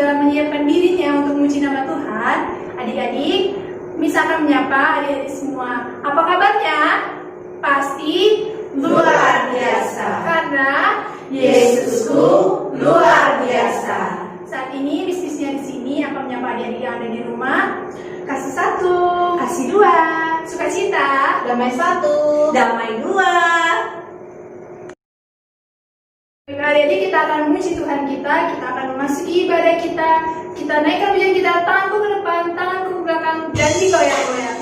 sudah menyiapkan dirinya untuk memuji nama Tuhan, adik-adik, Miss akan menyapa adik-adik semua. Apa kabarnya? Pasti luar biasa. Karena Yesusku luar biasa. Saat ini bisnisnya di sini akan menyapa adik-adik yang ada di rumah. Kasih satu, kasih dua, sukacita, Damai satu, damai dua. Adik-adik, kita akan memuji Tuhan kita akan memasuki ibadah kita naikkan pujian kita, tanganku ke depan, tanganku ke belakang, dan digoyang-goyang.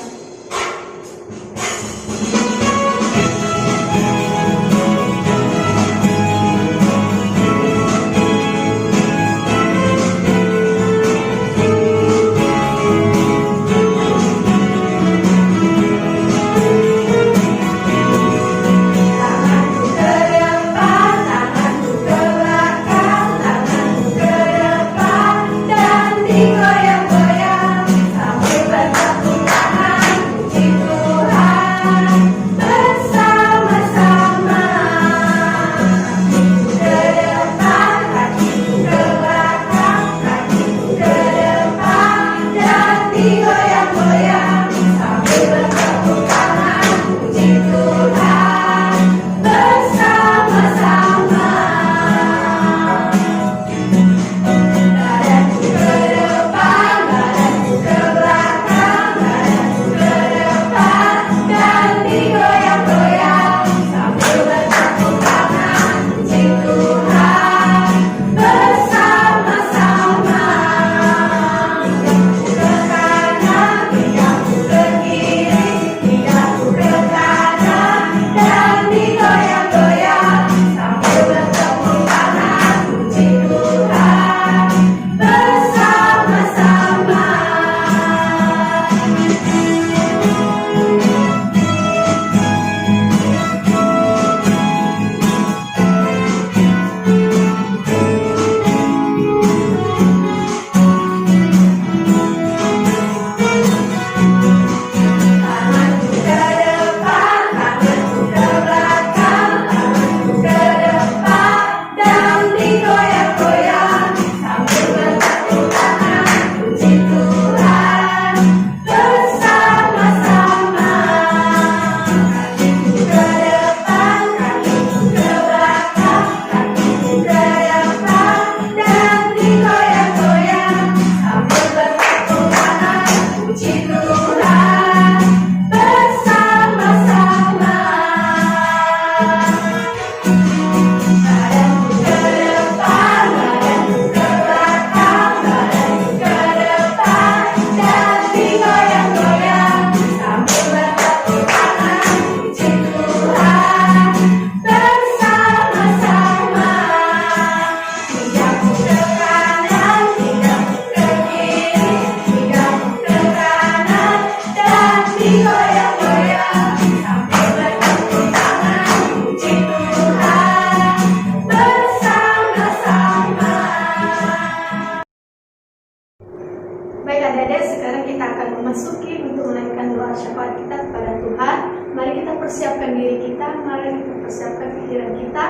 Baik adik-adik, sekarang kita akan memasuki untuk menaikkan doa syafaat kita kepada Tuhan. Mari kita persiapkan diri kita, mari kita persiapkan pikiran kita.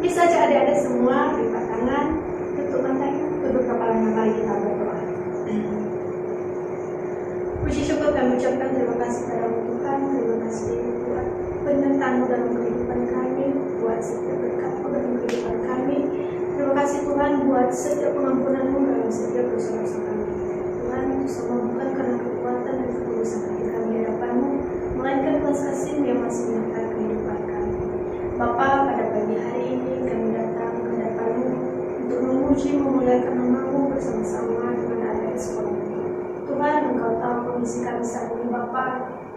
Bisa saja adik-adik semua lipat tangan, tutup matanya, tutup kepalanya, mari kita berdoa. Puji syukur kami ucapkan terima kasih kepada Tuhan, terima kasih buat penyertaan dalam kehidupan kami, buat setiap berkat dalam kehidupan kami. Terima kasih Tuhan buat setiap pengampunan-Mu dalam setiap dosa-dosa kami. Tuhan, itu semua bukan karena kekuatan dan ketulusan hati kami di hadapan-Mu, melainkan belas kasih-Mu yang masih menyertai kehidupan kami. Bapa, pada pagi hari ini kami datang ke hadapan-Mu untuk memuji, memuliakan nama-Mu bersama-sama dengan adik sekolah. Tuhan, Engkau tahu kondisi kami saat ini, Bapa.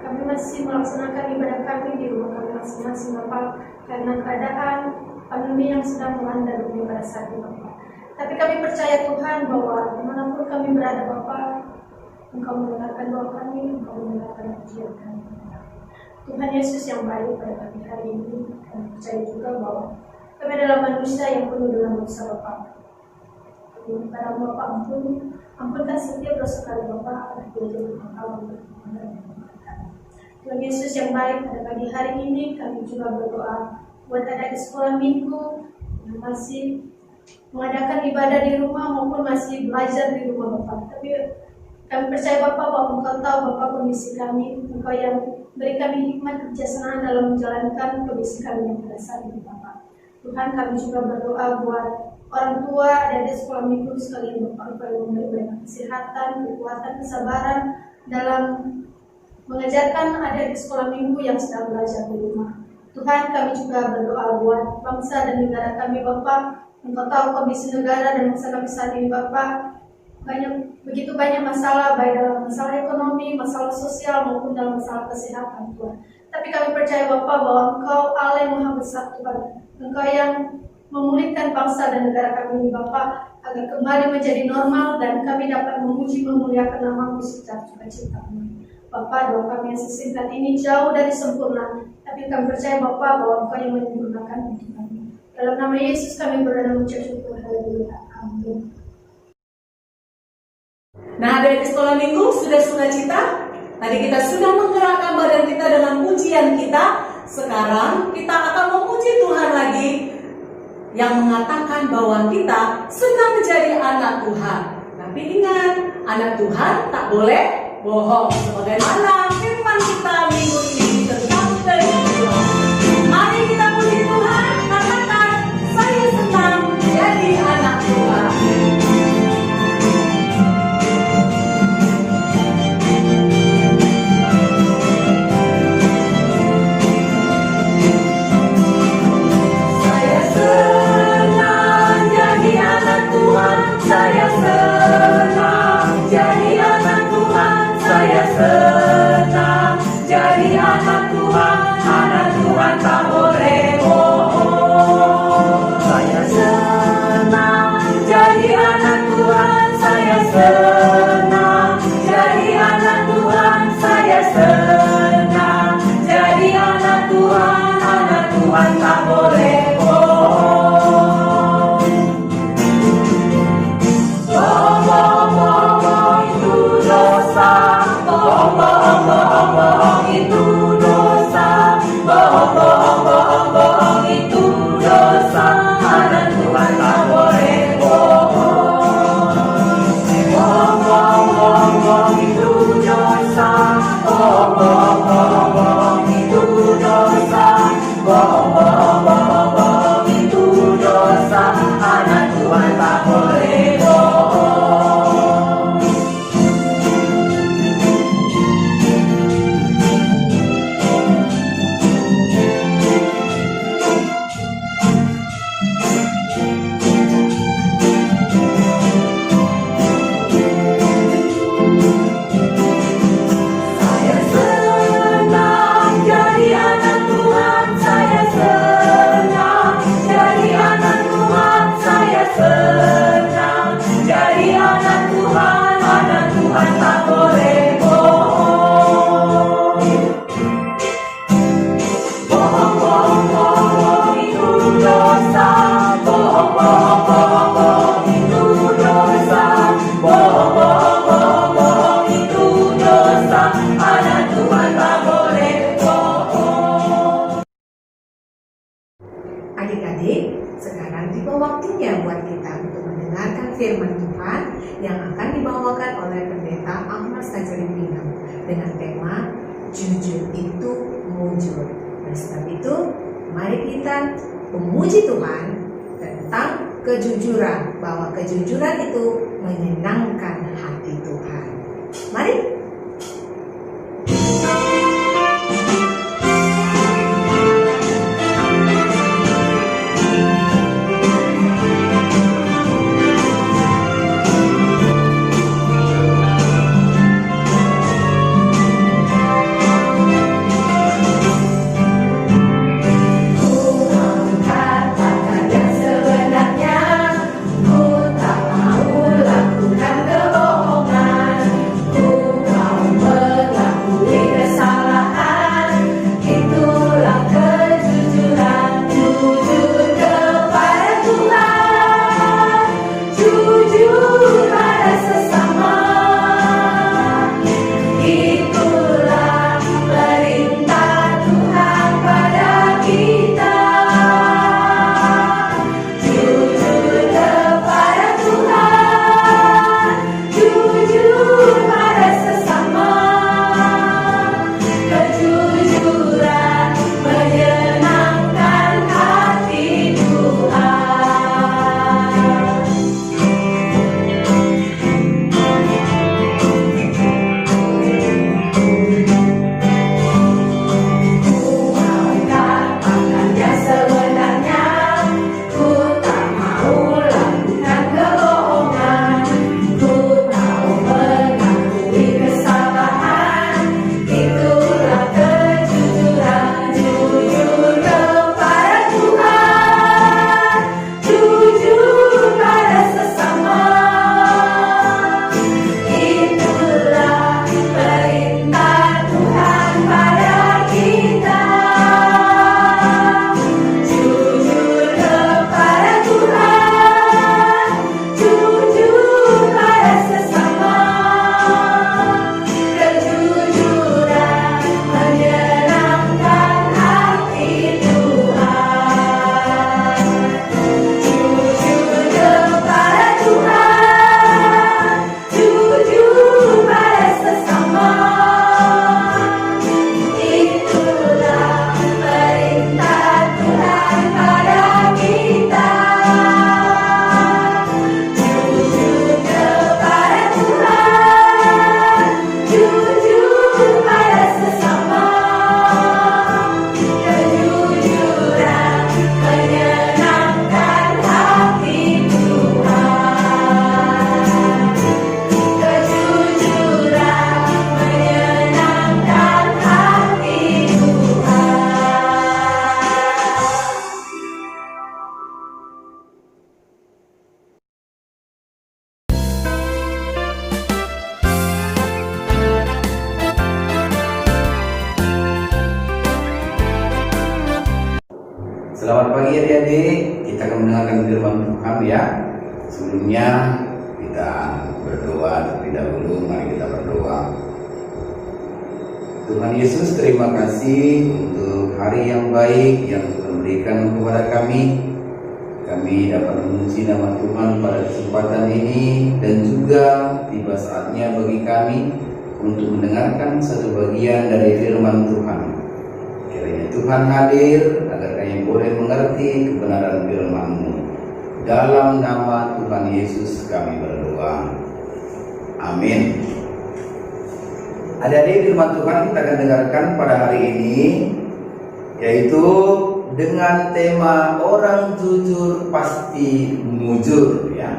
Kami masih melaksanakan ibadah kami di rumah kami masing-masing, Bapa, karena keadaan pandemi yang sedang melanda dunia pada saat ini, Bapa. Tapi kami percaya Tuhan bahwa dimanapun kami berada, Bapa, Engkau mendengarkan doa kami, Engkau mendengarkan pujian kami. Tuhan Yesus yang baik, pada pagi hari ini kami percaya juga bahwa kami adalah manusia yang penuh dengan dosa, Bapa. Pada Bapa, ampunkan setiap dosa kami, Bapa, agar kita jadi pengetahuan berkenan. Tuhan Yesus yang baik, pada pagi hari ini kami juga berdoa buat adik sekolah minggu yang masih mengadakan ibadah di rumah maupun masih belajar di rumah Bapak. Tapi kami percaya Bapak bahwa Engkau tahu Bapak kondisi kami, Engkau yang beri kami hikmat kebijaksanaan dalam menjalankan kondisi kami yang pada saat ini Bapak. Tuhan, kami juga berdoa buat orang tua dan di sekolah minggu sekalian Bapak, supaya memberi banyak kesehatan, kekuatan, kesabaran dalam mengajarkan adik di sekolah minggu yang sedang belajar di rumah. Tuhan, kami juga berdoa buat bangsa dan negara kami Bapak. Engkau tahu kondisi negara dan bangsa kami saat ini Bapak. Begitu banyak masalah, baik dalam masalah ekonomi, masalah sosial maupun dalam masalah kesehatan Tuhan. Tapi kami percaya Bapak bahwa Engkau Allah yang Maha Besar Tuhan. Engkau yang memulihkan bangsa dan negara kami ini Bapak, agar kembali menjadi normal dan kami dapat memuji memuliakan nama-Mu secara sukacita. Bapak, doa kami yang sesingkat ini jauh dari sempurna, tapi kami percaya Bapak bahwa Engkau yang menyempurnakan hidup kami. Dalam nama Yesus kami berdoa mengucap syukur. Haleluya. Amin. Nah, dari sekolah minggu sudah sukacita. Tadi kita sudah menggerakkan badan kita dengan pujian kita. Sekarang kita akan memuji Tuhan lagi, yang mengatakan bahwa kita sudah menjadi anak Tuhan. Tapi ingat, anak Tuhan tak boleh bohong. Sebagaimana firman kita minggu ini tentang kejujuran. Mari kita puji Tuhan, katakan, saya senang jadi anak Tuhan. Saya senang jadi anak Tuhan, saya senang jadi anak Tuhan, anak Tuhan tak boleh bohong. Saya senang jadi anak Tuhan, saya senang jadi anak Tuhan, saya senang jadi anak Tuhan tak boleh bohong. Bohong itu dosa, bohong itu dosa, anak Tuhan tak boleh bohong. Bohong itu dosa, bohong itu dosa, bohong itu dosa, anak Tuhan tak boleh bohong. Adik-adik, sekarang tiba waktunya buat kita untuk mendengarkan firman Tuhan yang akan dibawakan oleh Pendeta Ahmad Sajari Pinang dengan tema Jujur itu Mujur. Oleh sebab itu, mari kita memuji Tuhan tentang kejujuran, bahwa kejujuran itu menyenangkan hati Tuhan. Mari. Ku tak mau lakukan kebohongan. Ku pagi adik-adik, kita akan mendengarkan firman Tuhan ya. Sebelumnya kita berdoa terlebih dahulu. Mari kita berdoa. Tuhan Yesus, terima kasih untuk hari yang baik yang Tuhan berikan kepada kami. Kami dapat memuji nama Tuhan pada kesempatan ini, dan juga tiba saatnya bagi kami untuk mendengarkan satu bagian dari firman Tuhan. Kiranya Tuhan hadir agar kami boleh mengerti kebenaran firman-Mu. Dalam nama Tuhan Yesus kami berdoa. Amin. Adik-adik, firman Tuhan kita akan dengarkan pada hari ini, yaitu dengan tema orang jujur pasti mujur ya.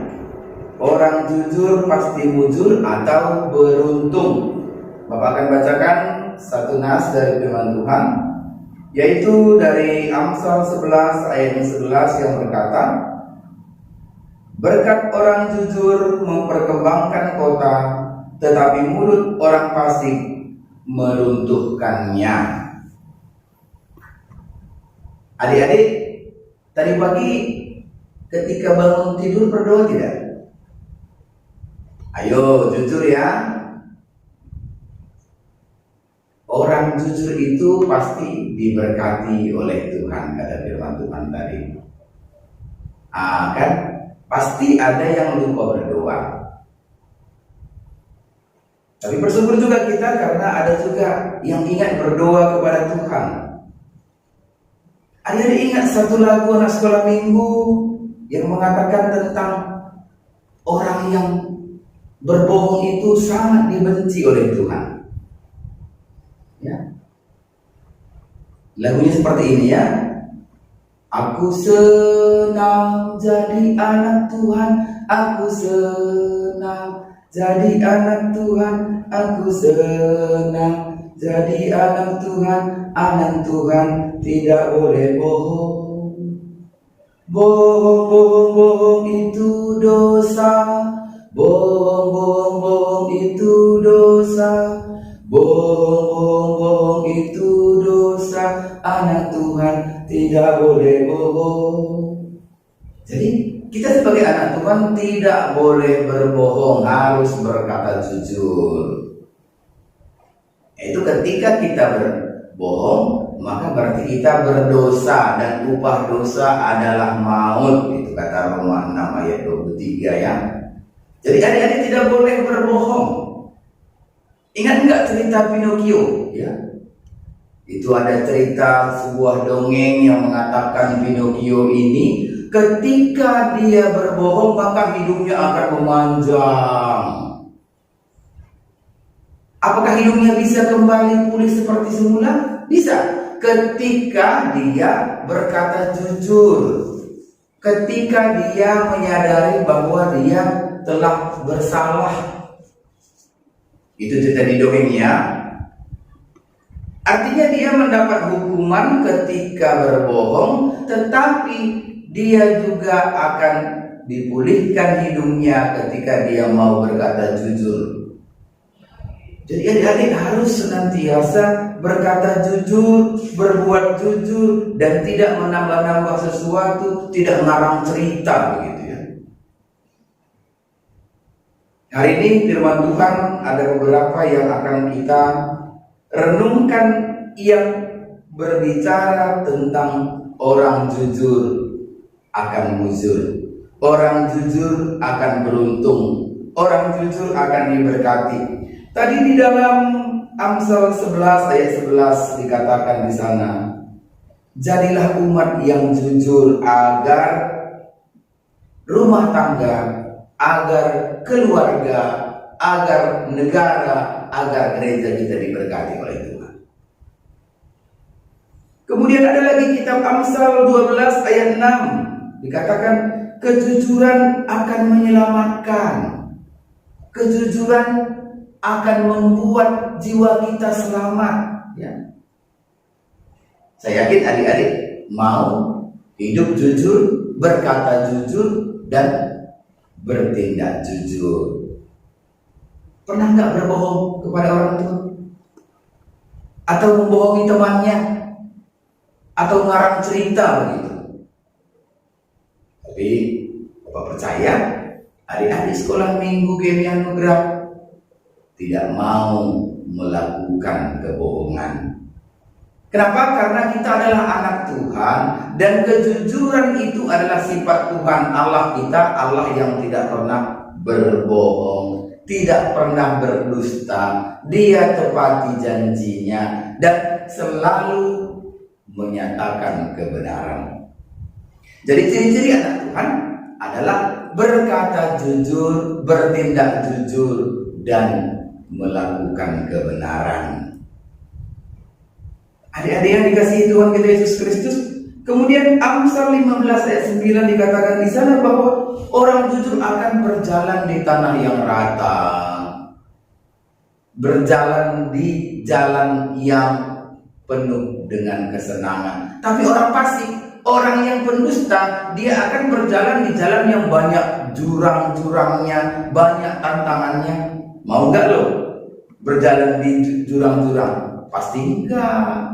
Orang jujur pasti mujur atau beruntung. Bapak akan bacakan satu nas dari firman Tuhan, yaitu dari Amsal 11 ayat 11 yang berkata, berkat orang jujur memperkembangkan kota, tetapi mulut orang fasik meruntuhkannya. Adik-adik, tadi pagi ketika bangun tidur berdoa tidak? Ayo jujur ya. Orang jujur itu pasti diberkati oleh Tuhan, kata firman Tuhan tadi. Kan pasti ada yang lupa berdoa. Tapi bersyukur juga kita karena ada juga yang ingat berdoa kepada Tuhan. Adik-adik ingat satu lagu anak sekolah minggu yang mengatakan tentang orang yang berbohong itu sangat dibenci oleh Tuhan. Ya. Lagunya seperti ini ya. Aku senang jadi anak Tuhan, aku senang jadi anak Tuhan, aku senang jadi anak Tuhan. Anak Tuhan tidak boleh bohong. Bohong, bohong, bohong itu dosa. Bohong, bohong, bohong itu dosa. Bohong, bohong, bohong itu dosa. Anak Tuhan tidak boleh bohong. Jadi kita sebagai anak Tuhan tidak boleh berbohong, harus berkata jujur. Itu ketika kita berbohong, maka berarti kita berdosa, dan upah dosa adalah maut. Itu kata Roma 6 ayat 23 ya. Jadi adik-adik tidak boleh berbohong. Ingat enggak cerita Pinocchio ya? Itu ada cerita sebuah dongeng yang mengatakan Pinocchio ini ketika dia berbohong maka hidungnya akan memanjang. Apakah hidungnya bisa kembali pulih seperti semula? Bisa. Ketika dia berkata jujur. Ketika dia menyadari bahwa dia telah bersalah. Itu cerita di dongengnya. Artinya dia mendapat hukuman ketika berbohong, tetapi dia juga akan dipulihkan hidungnya ketika dia mau berkata jujur. Jadi adik-adik harus senantiasa berkata jujur, berbuat jujur, dan tidak menambah-nambah sesuatu, tidak mengarang cerita begitu ya. Hari ini firman Tuhan ada beberapa yang akan kita renungkan yang berbicara tentang orang jujur akan mujur, orang jujur akan beruntung, orang jujur akan diberkati. Tadi di dalam Amsal 11 ayat 11 dikatakan di sana, jadilah umat yang jujur agar rumah tangga, agar keluarga, agar negara, agar gereja kita diberkati oleh Tuhan. Kemudian ada lagi kitab Amsal 12 ayat 6 dikatakan kejujuran akan menyelamatkan. Kejujuran akan membuat jiwa kita selamat ya. Saya yakin adik-adik mau hidup jujur, berkata jujur, dan bertindak jujur. Pernah nggak berbohong kepada orang tua? Atau membohongi temannya? Atau ngarang cerita begitu? Tapi Bapak percaya adik-adik sekolah minggu GMI Anugerah tidak mau melakukan kebohongan. Kenapa? Karena kita adalah anak Tuhan dan kejujuran itu adalah sifat Tuhan Allah kita, Allah yang tidak pernah berbohong, tidak pernah berdusta. Dia tepati janjinya dan selalu menyatakan kebenaran. Jadi ciri-ciri anak Tuhan adalah berkata jujur, bertindak jujur, dan melakukan kebenaran. Adik-adik yang dikasihi Tuhan kita Yesus Kristus, kemudian Amsal 15 ayat 9 dikatakan di sana bahwa orang jujur akan berjalan di tanah yang rata, berjalan di jalan yang penuh dengan kesenangan. Tapi orang fasik, orang yang pendusta, dia akan berjalan di jalan yang banyak jurang-jurangnya, banyak tantangannya. Mau nggak lo berjalan di jurang-jurang? Pasti enggak.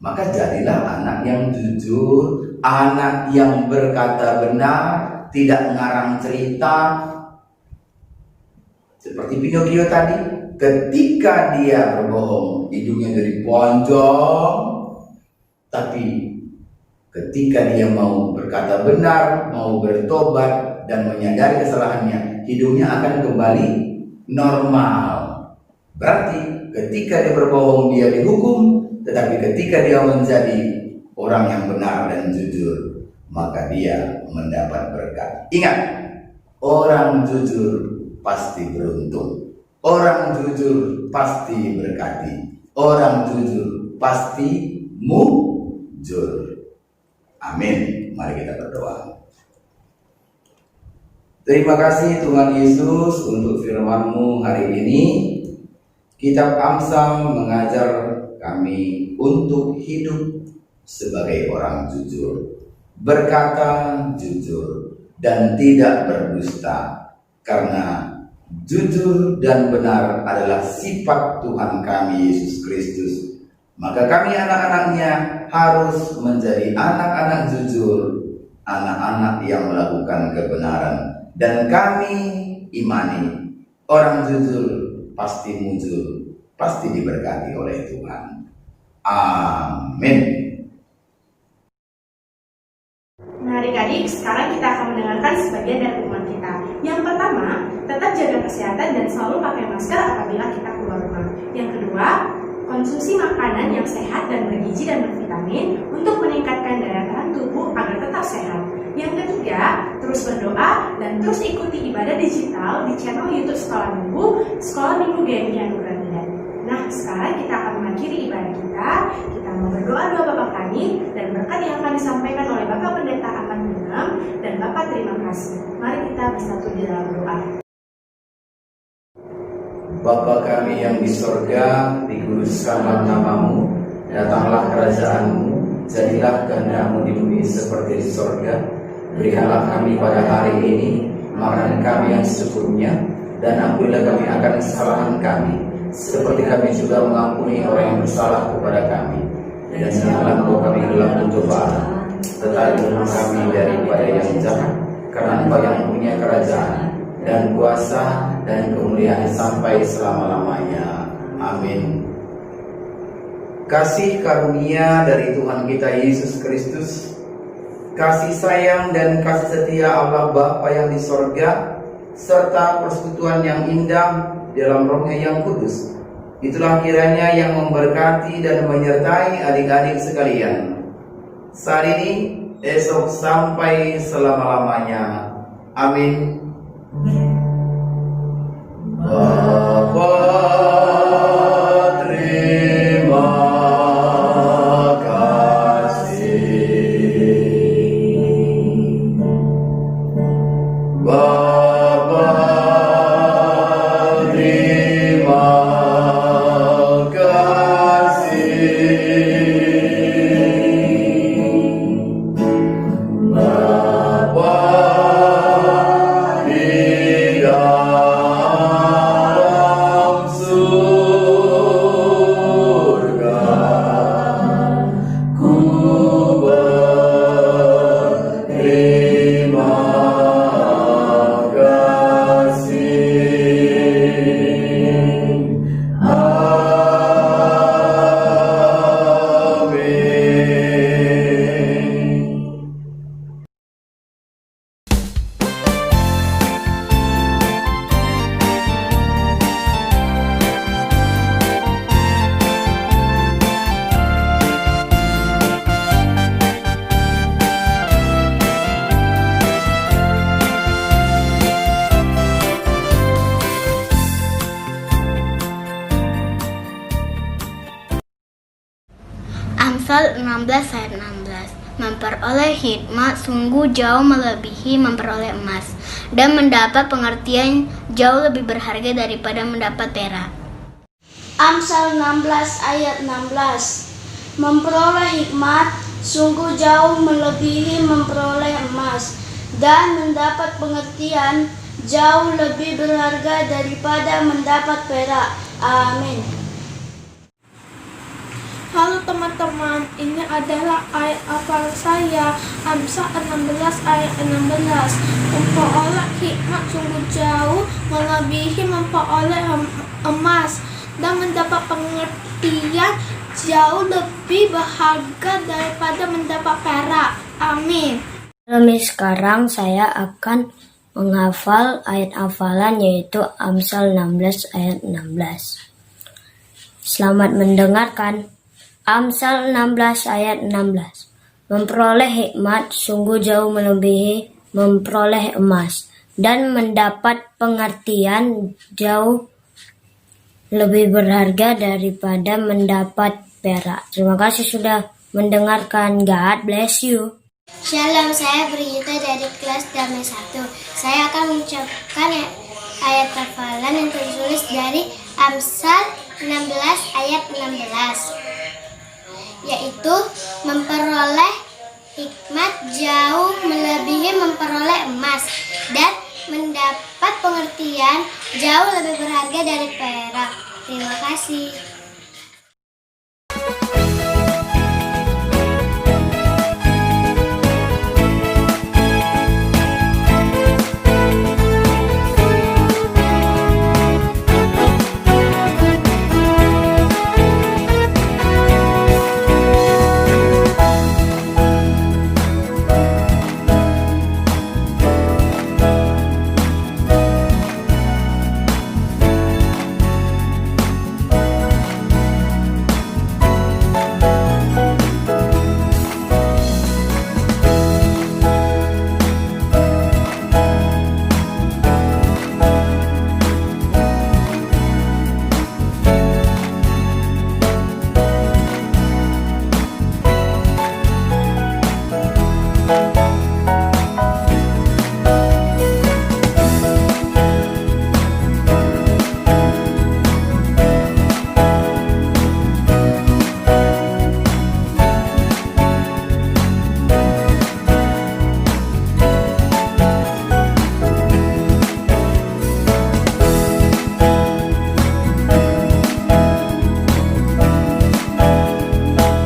Maka jadilah anak yang jujur, anak yang berkata benar, tidak ngarang cerita. Seperti Pinocchio tadi, ketika dia berbohong, hidungnya jadi ponjong. Tapi ketika dia mau berkata benar, mau bertobat dan menyadari kesalahannya, hidungnya akan kembali normal. Berarti ketika dia berbohong dia dihukum, tetapi ketika dia menjadi orang yang benar dan jujur, maka dia mendapat berkat. Ingat, orang jujur pasti beruntung. Orang jujur pasti berkati. Orang jujur pasti mujur. Amin. Mari kita berdoa. Terima kasih Tuhan Yesus untuk firman-Mu hari ini. Kitab Amsal mengajar kami untuk hidup sebagai orang jujur, berkata jujur, dan tidak berdusta. Karena jujur dan benar adalah sifat Tuhan kami Yesus Kristus. Maka kami anak-anaknya harus menjadi anak-anak jujur, anak-anak yang melakukan kebenaran. Dan kami imani, orang jujur pasti mujur, pasti diberkati oleh Tuhan. Amin. Nah adik-adik, sekarang kita akan mendengarkan sebagian dari firman kita. Yang pertama, tetap jaga kesehatan dan selalu pakai masker apabila kita keluar rumah. Yang kedua, konsumsi makanan yang sehat dan bergizi dan bervitamin untuk meningkatkan daya tahan tubuh agar tetap sehat. Yang ketiga, terus berdoa dan terus ikuti ibadah digital di channel YouTube Sekolah Minggu GMI Anugerah Medan. Nah, sekarang kita akan mengakhiri ibadah kita. Kita mau berdoa doa Bapak kami dan berkat yang akan disampaikan oleh Bapak Pendeta akan mendengar dan Bapak terima kasih. Mari kita bersatu di dalam doa. Bapa kami yang di sorga, dikuduskanlah nama-Mu, datanglah kerajaan-Mu, jadilah kehendak-Mu di bumi seperti di sorga. Berikanlah kami pada hari ini makanan kami yang secukupnya, dan ampunilah kami akan kesalahan kami, seperti kami juga mengampuni orang yang bersalah kepada kami. Dan janganlah Engkau kami dalam pencobaan, tetapi berilah kami daripada yang jahat, karena Engkau yang punya kerajaan dan kuasa dan kemuliaan sampai selama-lamanya. Amin. Kasih karunia dari Tuhan kita Yesus Kristus, kasih sayang dan kasih setia Allah Bapa yang di sorga, serta persekutuan yang indah dalam Roh-Nya yang kudus, itulah kiranya yang memberkati dan menyertai adik-adik sekalian saat ini, esok, sampai selama-lamanya. Amin. Bapa, terima kasih. Bapa, terima kasih. Bapa, Amsal 16 ayat 16. Memperoleh hikmat sungguh jauh melebihi memperoleh emas, dan mendapat pengertian jauh lebih berharga daripada mendapat perak. Amsal 16 ayat 16. Memperoleh hikmat sungguh jauh melebihi memperoleh emas, dan mendapat pengertian jauh lebih berharga daripada mendapat perak. Amin. Halo teman-teman, ini adalah ayat hafal saya, Amsal 16 ayat 16. Memperoleh hikmat sungguh jauh melebihi memperoleh emas, dan mendapat pengertian jauh lebih berharga daripada mendapat perak. Amin. Sekarang saya akan menghafal ayat hafalan, yaitu Amsal 16 ayat 16. Selamat mendengarkan. Amsal 16 ayat 16. Memperoleh hikmat sungguh jauh melebihi memperoleh emas, dan mendapat pengertian jauh lebih berharga daripada mendapat perak. Terima kasih sudah mendengarkan. God bless you. Shalom, saya Brita dari kelas Damai 1. Saya akan mengucapkan ayat hafalan yang tertulis dari Amsal 16 ayat 16. Yaitu memperoleh hikmat jauh melebihi memperoleh emas, dan mendapat pengertian jauh lebih berharga dari perak. Terima kasih.